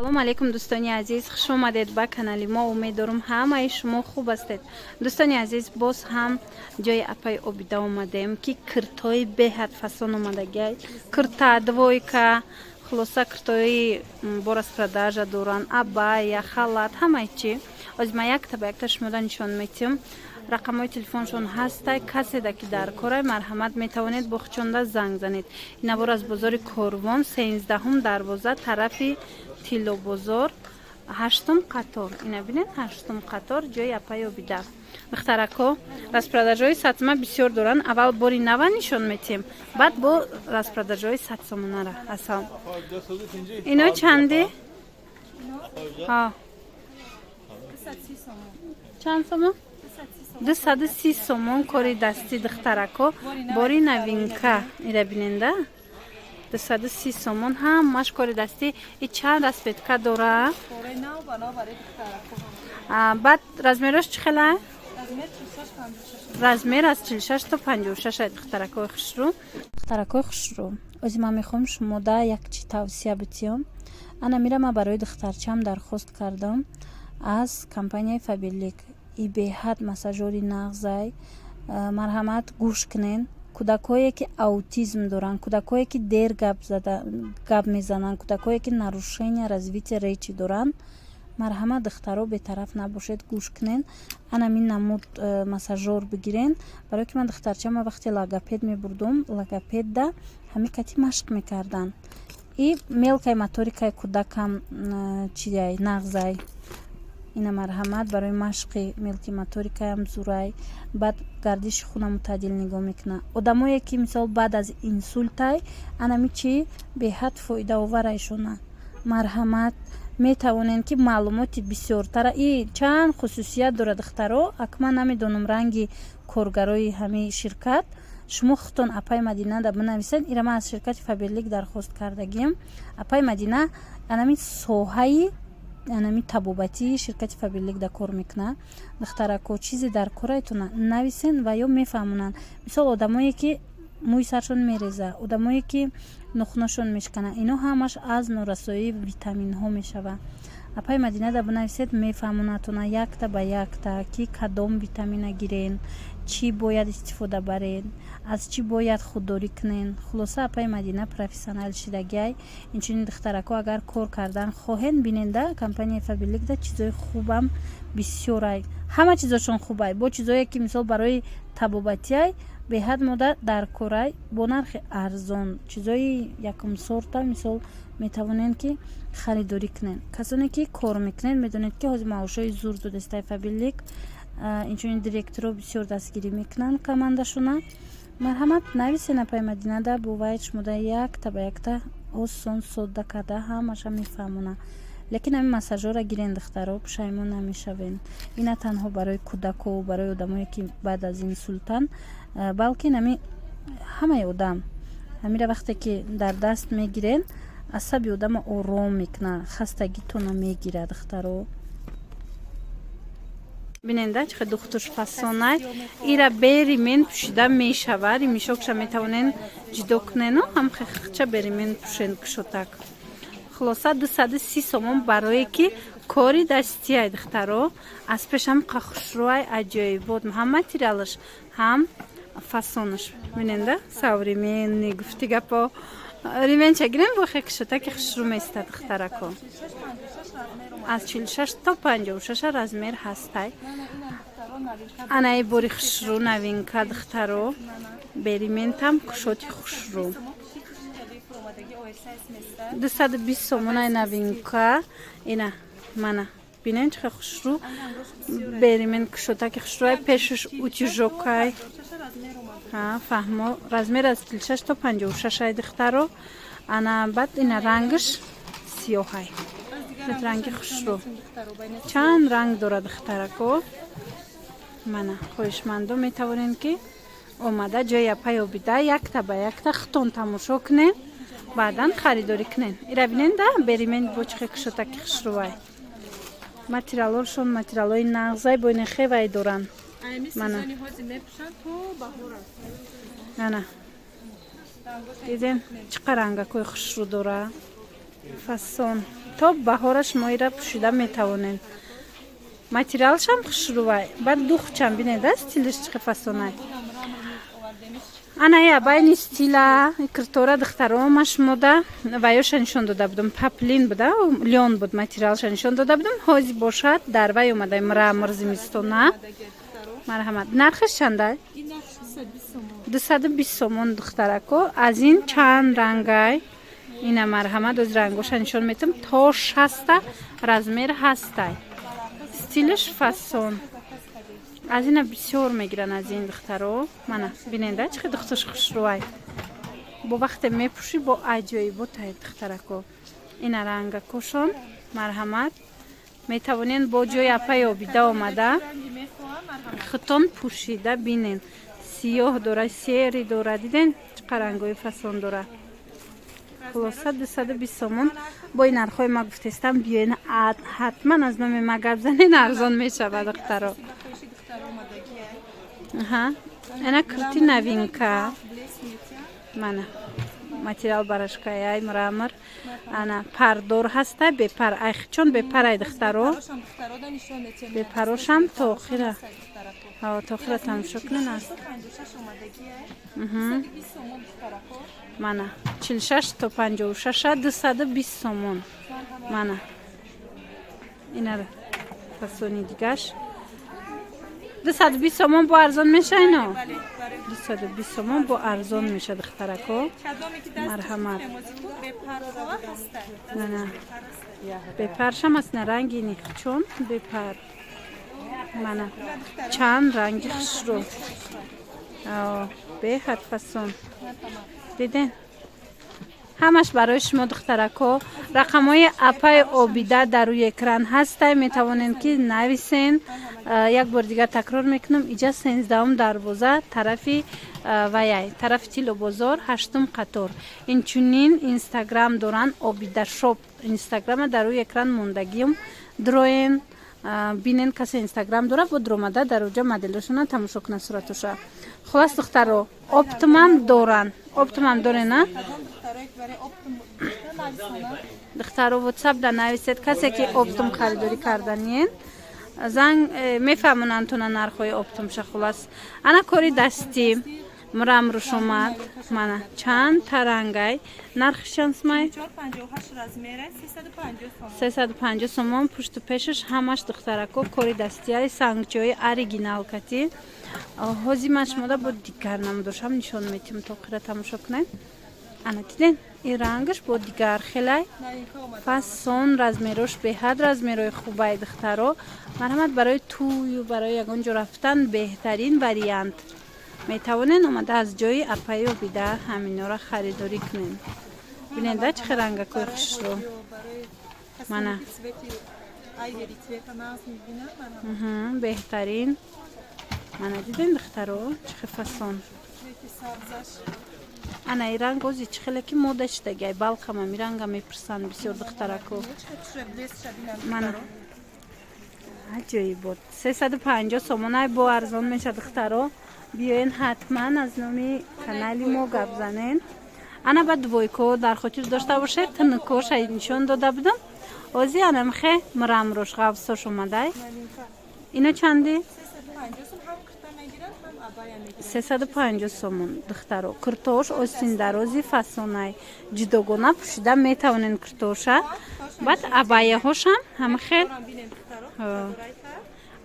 салом алейкум дӯстони азиз, хуш омадед ба канали мо. Умедворам ҳамаи шумо хуб ҳастед. Дӯстони азиз, боз ҳам ҷои апаи обида омадем ки киртои беҳад фасон омадагиай. Кирта двойка, хулоса киртои бо распродажа доранд, абая, халат, ҳамаи чӣ. Оз ма якта ба якта шумода нишон медиҳам. рақамҳои телефоншон ҳастай. каседа ки дар корай марҳамат метавонед бо хичонда занг занед. Инавор аз бозори Корвон 13-ум дарвоза тарафи Тилобозор 8-ум қатор. Ина бинед 8-ум қатор ҷои апаи обида. Духтарако распродажаҳои сатма бисёр доранд. Аввал бори нава нишон метиҳем, баъд бо распродажаҳои сатсомонара. Асал. Ино чанди? Ҳа. Чанд сомон? 230 сомон кори дастӣ духтарако. Бори новинка. Ира биненда? 230 сомон ҳамаш кори дастӣ. И чанд расветка дора? Баъд размерош чӣ хела? Размер аз 46 то 56 духтаракои хушрӯ. Духтаракои хушрӯ. Ози ман мехоҳам шумода як чӣ тавсия битиём. Ана мира ман барои духтарчам дархост кардам аз компанияи Фаберлик. И беҳад массажёри нағзай. Марҳамат гӯш кунен. кӯдакҳое ки аутизм доранд, кӯдакҳое ки дер гап мезананд, кӯдакҳое ки нарушения развития речи доранд, марҳамат духтаро бетараф набошед, гӯш кунен. Анамин намуд массажёр бигирен. Барое ки ман духтарчама вақте логопед мебурдум, логопедда ҳамикати машқ мекардан. И мелкай моторикаи кӯдакам чиай нағзай. Ина марҳамат барои машқи мелки моторикаам зурай. Баъд гардиши хунамо таъдил нигоҳ мекуна. Одамое ки мисол баъд аз инсултай анами чӣ беҳад фоидаоварайшона. Марҳамат метавонен ки маълумоти бисёртара и чанд хусусият дорад духтаро. Акман намедонам ранги коргарои ҳамаи ширкат. Шумо худтон апай Мадина да бинависед. Ира ман аз ширкати Фаберлик дархост кардагиам. Апай Мадина анами соҳаи анами табобати ширкати Фаберлик да кор мекуна. Духтарако чизе дар корайтона нависен ва ё мефаҳмонанд. Мисол одамое ки мӯи саршон мереза, одамое ки нухнашон мешкана, ино ҳамаш аз норасоии витаминҳо мешава. Апай Мадина да бинависед, мефаҳмонатона якта ба якта ки кадом витамина гирен, чӣ бояд истифода барен, аз чӣ бояд худдорӣ кунен. Хулоса апай Мадина профессионал шидагиай. Инчунин духтарако агар кор кардан хоҳен биненда компанияи Фаберлик да чизои хубам бисёрай. Ҳама чизошон хубай. Бо чизое ки мисол барои табобатиай беҳад мода дар корай бо нархи арзон. Чизои якум сорта мисол метавонен ки харидорӣ кунен. Касоне ки кор мекунен медонед ки ҳозир маошҳои зур додастаи Фаберлик. Инчунин директоро бисёр дастгирӣ мекунанд командашона. Марҳамат нависен апай Мадина да бо вай шумода якта ба якта осон содда карда ҳамаша мефаҳмона. Лекин ҳамин массажора гирен духтаро пушаймон намешавен. Ина танҳо барои кӯдако, барои одамое ки баъд аз инсултан, балки нами ҳамаи одам ҳамира вақте ки дар даст мегирен асаби одама ором мекуна, хастагитона мегира духтаро. Биненда чӣ қадр духтуш фасонай. Ира беримен пӯшида мешавад. Римишокша метавонен ҷудо кунену ҳам хича беримен пӯшен кушотак. Хулоса 230 сомон барое ки кори дастиай духтаро. Аз пешам қахушрӯай аҷоибот ҳам материалаш, ҳам фасонаш. Биненда современный гуфти гапо. Рименча гирем вохе кушотаки хушрӯ места духтарако. аз 46 то 56 размер ҳастай. Анаи бори хушрӯ новинка духтаро. Бериментам кушоти хушрӯ. 220 сомонай новинка. Ина мана бинен чӣ хушрӯ. Беримент кушотаки хушрӯай пешаш утюжокай. Фаҳмо размер аз 46 то 56 духтаро. Ана баъд ина рангаш сиёҳай. ранги хушрӯ. Чанд ранг дорад духтарако. Мана хоҳишмандо метавонен ки омада ҷои апаи обида якта ба якта хутон тамошо кунен, баъдан харидорӣ кунен. Ира бинен да беримен бо чӣ кушотаки хушрӯвай. Материалошон материалои нағзай бо ин хевай доранд. Мана ана диден чӣ қа рангакои хушрӯ дора. Фасон то баҳораш моира пӯшида метавонем. Материалшам хушрӯвай. Баъд духчам бинеда стилиш чӣ фасонай. Ана я байни стила киртора духтаромаш мода ваёша нишон дода будам. Паплин буда, лён буд материалша нишон дода будам. Ҳозир бошад дар вай омадай мрамор зимистона. Марҳамат. Нархиш чандай? 220 сомон духтарако. Аз ин чанд рангай? Ина марҳамат, оз рангоша нишон метам. То 60 размер ҳастай. Стилиш фасон. Аз ина бисёр мегиран аз ин духтаро. Мана биненда чӣ духтуш хушрӯвай. Бо вақте мепӯшӣ бо аҷоиботай духтарако. Ина рангакошон марҳамат. Метавонен бо ҷои апаи обида омада хитон пӯшида бинен. Сиёҳ дора, сери дора. Диден чиқа рангои фасон дора. Хулоса 220 сомон. Бо ин нархои ма гуфтестам биёен ҳатман аз номи ма гап занен арзон мешавад духтаро. Ана кирти новинка. Мана материал барашкаяй мрамор. Ана пардор ҳаста бепар. Айхчон бепарай духтаро. Бепарошам то охира. То охира тамошо кунен аст. Мана 46 то 56 220 сомон. Мана ина фасони дигаш 220 сомон бо арзон мешай но 220 сомон бо арзон меша духтарако. Марҳамат. Мана бепаршам аст на ранги нихчон бепар. Мана чанд ранги хушрӯ. Беҳад фасон. Диден ҳамаш барои шумо духтарако. Рақамҳои апаи обида дар рӯи экран ҳастай. Метавонед ки нависен. Як бор дигар такрор мекунам. иҷа 13 дарвоза тарафи ваяй тарафи Тило бозор 8 қатор. Инчунин инстаграм доран обида шоп. Инстаграма дар рӯи экран мондагиам дроен. Бинен касе инстаграм дора бо дромада дар оҷа моделошона тамошо кунад суратоша. Хулос духтаро оптимам доран. Оптимам дорена? Духтаро WhatsApp да нависед касе ки оптим харидорӣ карданиен. Занг мефаҳмонанд тона нархои оптимша хулос. Ана кори дастӣ мрамруш омад. Мана чанд тарангай. Нархиш чандсмай? 350 сомон. Пушту пешаш ҳамаш духтарако кори дастияи сангҷои оригиналкати. Ҳозир ман шумода бо дигар намудошам нишон метим то охира тамошо кунед. Ана диден ин рангаш бо дигар хелай фасон размерош беҳад размерои хубай духтаро. Марҳамат барои тӯю барои ягон ҷо рафтан беҳтарин вариант. Метавонен омада аз ҷои апаи обида ҳаминора харидорӣ кунен. Бинеда чӣ рангакои хушрӯ. Мана беҳтарин. Мана диден духтаро чӣ фасон. Ана ин ранг ози чӣ хеле ки мода шудагай балқама ми ранга мепирсанд бисёр духтарако. Мана аҷоибот 350 сомонай бо арзон меша духтаро. Биёен ҳатман аз номи канали мо гап занен. Ана ба двойко дар хотир дошта бошед тинкоша нишон дода будам. Ози ана михе мрамрош ғавсош омадай. Ино чанди? 350 сомон духтаро. Киртош осиндарози фасонай ҷудогона пӯшида метавонен киртоша. Баъд абаяҳошам ҳама хел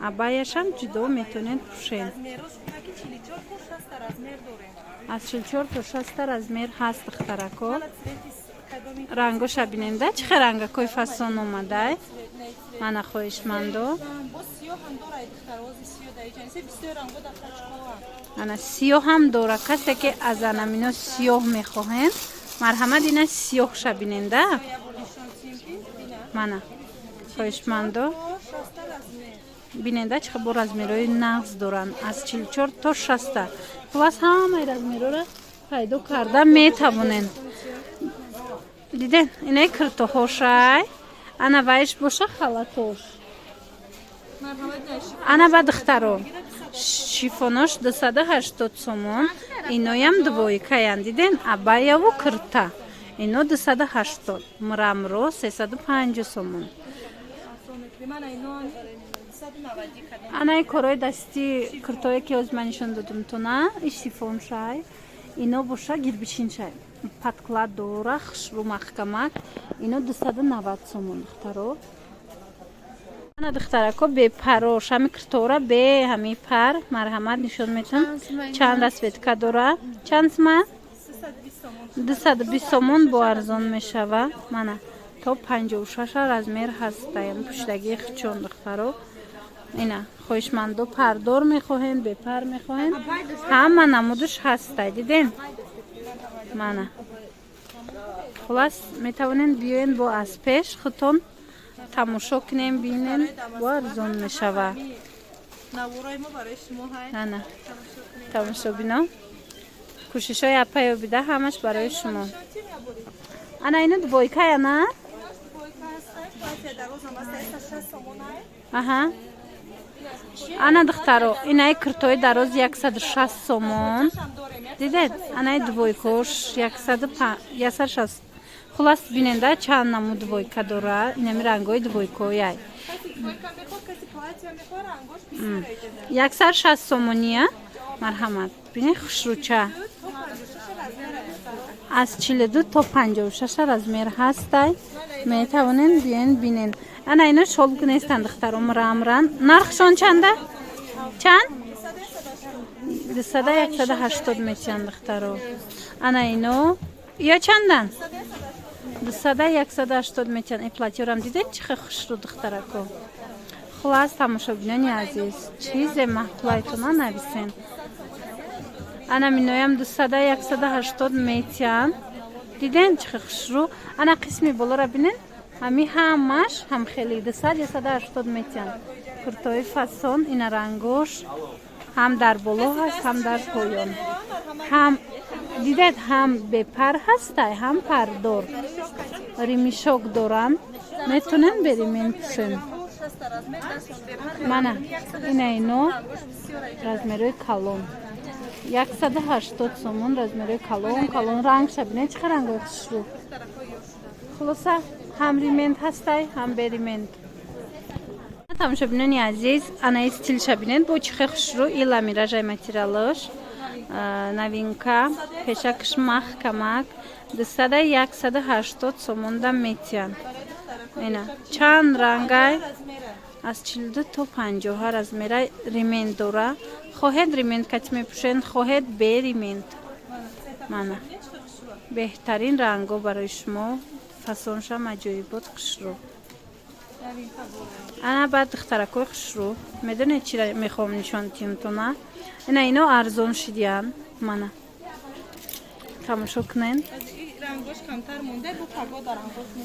абаяшам ҷудо метавонед пӯшед. аз 44 то 60 размер ҳаст духтарако. рангоша биненда чӣ хел рангакои фасон омадай. мана хоҳишмандо ана сиёҳ ҳам дора. касе ки аз анамино сиёҳ мехоҳен марҳамат ина сиёҳша биненда. мана хоҳишмандо биненда чӣ бо размерои нағз доранд аз 44 то 60. хулос ҳамаи размерора пайдо карда метавонен. диден инаи киртоҳошай ана вайш боша халатош. ана ба духтаро шифонош 280 сомон. иноям двойкаян. диден абаяву кирта اینا 280 مرمرو 350 سومون. انا کارای دستی کرتایی که از من نشون دادم تو نه استفون شای اینا باشه گیربیشین شای پاتکلا دورا خشرو محکمک اینا 290 سومون دخترو. انا دخترکو به پروش همی کرتورا به همی پر مرحمت نشون میتون چند رسویتکا دورا چند سما 220 سومون با ارزان میشوه. منه تا 56 размер هستیم پشتگی خچون دخترو. اینا خوشمندو پردار میخواهین به پر میخواهین همه نمودش هسته دیدین. منه خلاص میتوانین بیاین با از پیش خودتون تماشا کنیم بینین و ارزان میشوه. نه تماشا بینم کوشش های اپا بیده همش برای شما. انا اینو دویکه یا نه؟ آها انا دخترو اینای کرتوی دراز 160 سومون دیدید. انای دویکوش 160 خلاص بیننده چند نمو دویکه دوره. اینمی رنگوی دویکوی 160 سومونیه مرحمت بینی خوشروچه از 42 تا 56 размер هسته میتوانین بیاین بینین. انا اینا شلوک نیستن دخترم مرمرن. نرخشان چنده؟ چند؟ 180 میچند دخترو. انا اینو یا چندن؟ 180 میچند. این پلاتیورم دیدید چه خوش رو دخترکو. خلاص تماشا بینانی عزیز چیز محتوایتون نویسین. انا مینویم 180 میچند دیدین چه خوش رو. انا قسمی بالا را بینین همی همش هم خیلی 180 میچند. کرتای فاسون این رنگوش هم در بالا هست هم در پایان هم دیدید هم به پر هسته هم پردار ریمیشوک دارم میتونین بریم پوشین. منه اینو размерой کلون 180 سومون размерой کلون رنگ شبینه چه رنگی خوشرو. خلاصه هم ریمند هسته هم بریمند. تماشا بینانی عزیز انا استیل شبینن با چه خوش رو ایلا میراجای ماتریالش новинка پشکش محکمک 180 سومون دم میتین. اینا چند رنگای از 42 تا 50 размер ریمند داره. خواهد ریمند کت میپوشند خواهد به ریمند. منه بهترین رنگو برای شما فاسونش هم عجایبات خوش رو. انا بعد دخترکوی خوش رو میدونید چی را میخوام نشان تیمتونه. اینا ارزان شدیان. منه تماشا کنین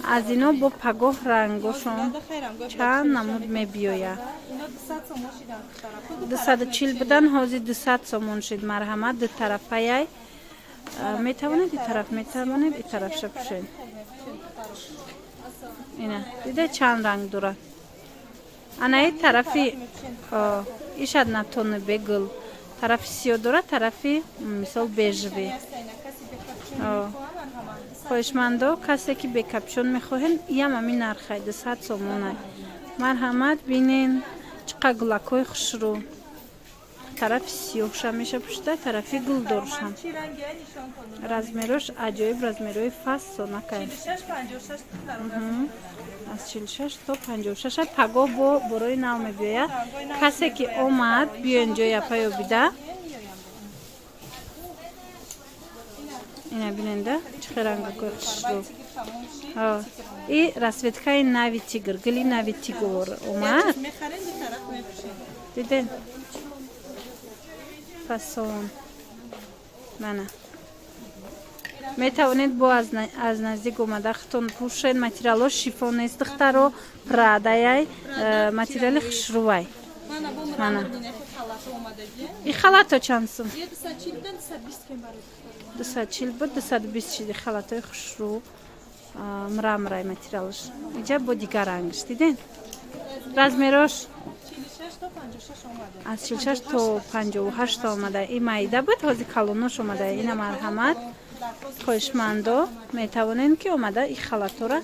از اینا با پگاه رنگوشون چند نمود میبیاید. 240 بدن حاضر 200 سومون شد مرحمت. دو طرفه میتوانید این طرف میتوانید این طرف شپشین. اینه دیده چند رنگ داره. انا این طرفی ایشاد نتونه بگل طرفی سیاه داره طرفی مثال بیجوی. خوشمندو کسی که به کپشون میخواهن یم همین نرخه 200 سومونه. مرحمت بینین چقدر گلکوی خوش رو. طرف سیاه شم میشه پشته طرفی گل دارشم. رزمیروش عجایب رزمیروی فاس نکن. از 46 تا 56 پگاه با برای نو میبیاید. کسی که اومد بیا اینجا یپایو بیده. اینا بیننده چه رنگ خوش رو. این رسویتکای نوی تیگر گلی نوی تیگر اومد. دیدین فاسون منه میتوانید با از نزدیک اومده خودتون پوشین. ماتریالش شیفون است دخترو پرادای ماتریال خوشروی. منه این خالاتو چند سوم؟ 240 بود 220 شدی خالاتای خوشرو مرمرای ماتریالش. اینجا با دیگر رنگش دیدین رزمیروش از 46 تا 58 آمده. این مایده بود حاضر کلونش آمده. این مرحمت хоҳишмандо метавонем ки омада ин халатора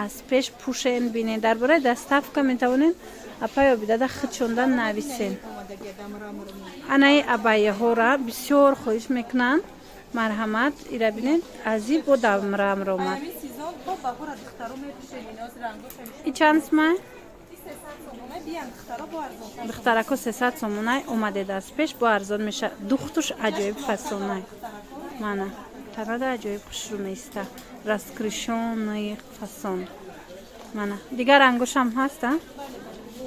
аз пеш пӯшен бинед. дар бораи доставка метавонем апай обидада хит шонда нависен. анаи абайяҳора бисёр хоҳиш мекунанд. марҳамат ира бинед ази бо дамрамр омад. и чанд сомай? духтарако 300 сомонай омадед аз пеш бо арзон меша. духтуш аҷоиб фасонай. мана танада аҷоиб хушрӯ меиста. раскришонаи фасон. мана дигар ангошам ҳаста?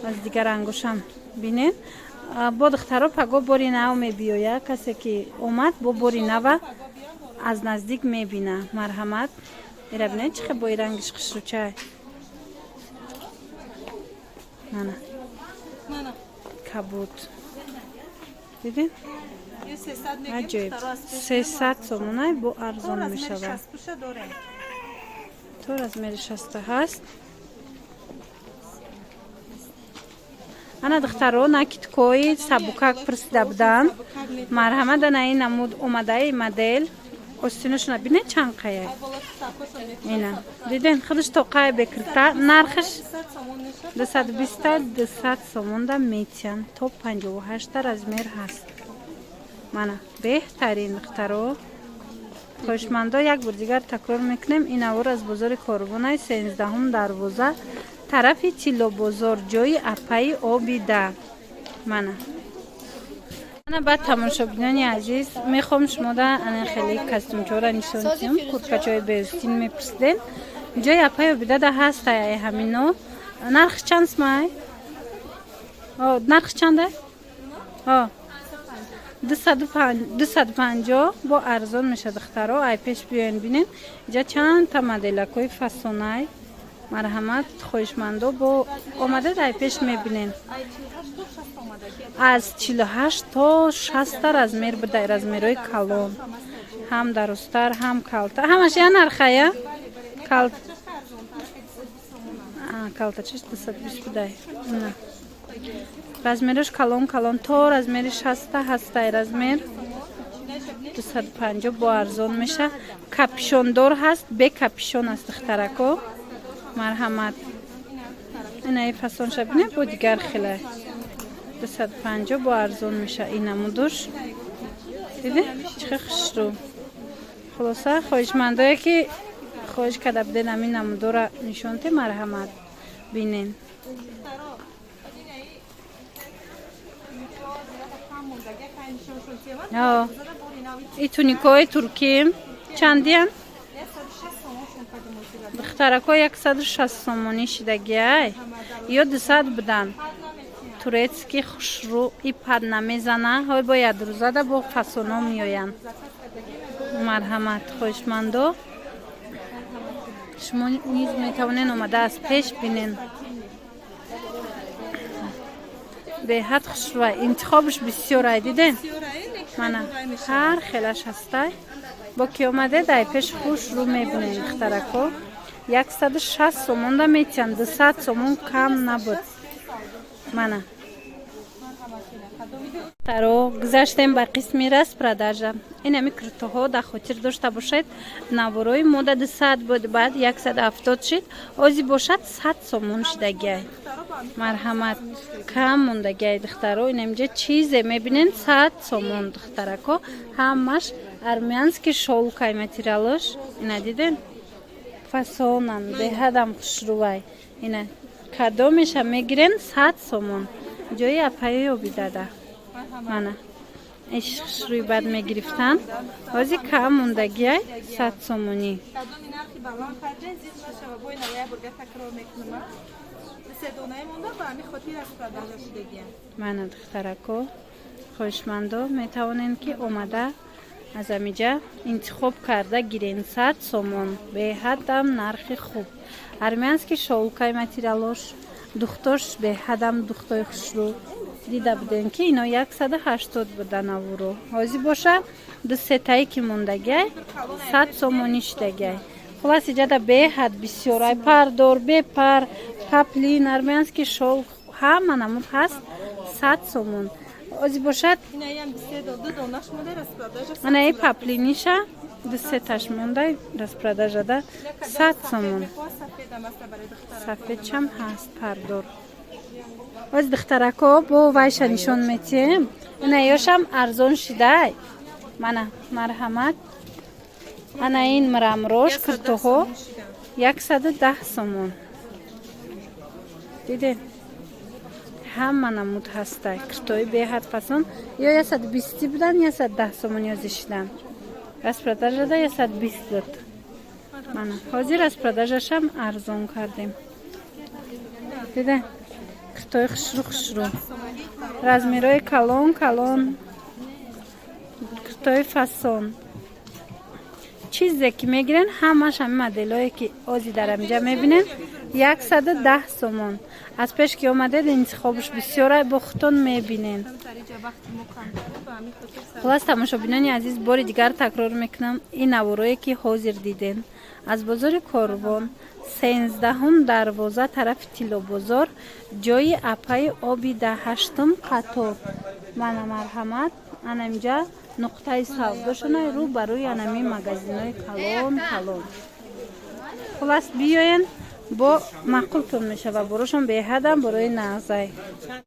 аз дигар ангошам бинед. бо духтаро паго бори нав мебиёя. касе ки омад бо бори нава аз наздик мебина. марҳамат ира бинед чихе бо рангиш хушрӯчай. мана кабуд дидин аҷоиб 300 сомонай бо арзон мешавад. то размери 60 ҳаст. ана духтаро накиткои сабукак пирсида буданд. марҳамат анаи намуд омадаи модел остиношона бинед чанд қая. ина дидин худаш то қая бекирта. нархиш 220 сомонда метиян. то 58 размер ҳаст. мана беҳтарин духтаро. хоҳишмандо як бор дигар такрор мекунем. ин аввор аз бозори корвонаи 13 дарвоза тарафи тиллобозор ҷои апаи обида. мана баъд тамошобинони азиз мехоҳам шумода ана хеле костюмчора нишон диҳам. курткачаҳои беостин мепурсидем. ҷои апаи обидада ҳастае ҳамино. нархи чанд смай? нархи чанда? 250 бо арзон меша духтаро. ай пеш биёен бинен иҷа чанд та моделакои фасонай. марҳамат хоҳишмандо бо омада дар пеш мебинен. аз 48 то 60 размер буда. размерои калон ҳам дарозтар ҳам калта. ҳамаш я нархая? калтачаш 220 будай. размераш калон то размери 60 ҳастай. размер 250 бо арзон меша. капишондор ҳаст. бе капишон аст духтарако. марҳамат инаи фасон шабине бо дигар хелай 250 бо арзон меша. ин намудуш диди чихе хушрӯ. хулоса хоҳишмандое ки хоҳиш карда буден ҳамин намудора нишонте. марҳамат бинен. и туникои туркӣ чандиян? духтарако 160 сомонӣ шидагиай ё 200 будан. турецки хушрӯ и падна мезана. ҳой бо ядрӯзада бо фасоно меоянд. марҳамат хоҳишмандо шумо низ метавонен омада аз пеш бинен. беҳад хушрӯай. интихобш бисёрай диден. мана ҳар хелаш ҳастай. бо ки омаде дар пеш хуш рӯ мебинен духтарако. 160 сомон да метиян. 200 сомон кам набуд. мана таро гузаштем ба қисми распродажа. инами куртаҳо дар хотир дошта бошед. наворои мода 200 буд, баъд 170 шид. ози бошад 100 сомон шидагиай. марҳамат кам мондагиай духтаро. инамҷа чизе мебинен 100 сомон духтарако. ҳамаш армянски шолкай материалош. ина диден фасонан беҳадам хушрӯай. ина кадомеша мегирен 100 сомон. ҷои апаи обидада. мана иш хушрӯи бад мегирифтан. ози кам мондагиай 100 сомонӣ. мана духтарако хоҳишмандо метавонем ки омада аз амиҷа интихоб карда гирен. 100 сомон беҳадам нархи хуб. армянски шолкай материалош духтош беҳадам духтои хушрӯ. дида будем ки ино 180 буда навуро. ҳози боша ду сетаи ки мондагиай 100 сомонӣ шидагиай. хулас иҷада беҳад бисёрай. пардор бепар паплин армянски шолк ҳама намуд ҳаст. 100 сомон. ози бошад анаи паплиниша دو سه تاش مونده распродажада 100 сомон. سفید چم هست پردور. از دخترکو با وایش نشون میتیم. اینا یاشم ارزون شده. منه مرحمت. انا این مرامروش کرتوها 110 сомон. دیدین؟ همه نمود هسته. کرتوی به حد پسند. یا 120 بودن یا 110 сомон یازشیدن. распродажада 120 بود. منه. حاضر распродажашم ارزون کردیم. دیدین؟ کرتوی خشرو. размерой کلون. کرتوی فاسون. چیزی که میگیرن همش همین مدلایی که آزی در اینجا میبینن 110 сомон. از پیش که اومده انتخابش بسیاره با خودتون میبینین. خلاص تماشابینان عزیز بار دیگر تکرار میکنم این نوارایی که حاضر دیدین از بازار کاروان 13 دروازه طرف تیلو بازار جای اپای آبی ده 8 قطار. من مرحمت اینجا نقطه سوداشونه رو برای انمی مگزینای کلون. خلاص بیاین با معقولتون میشه و بروشون به حدم برای نغزه.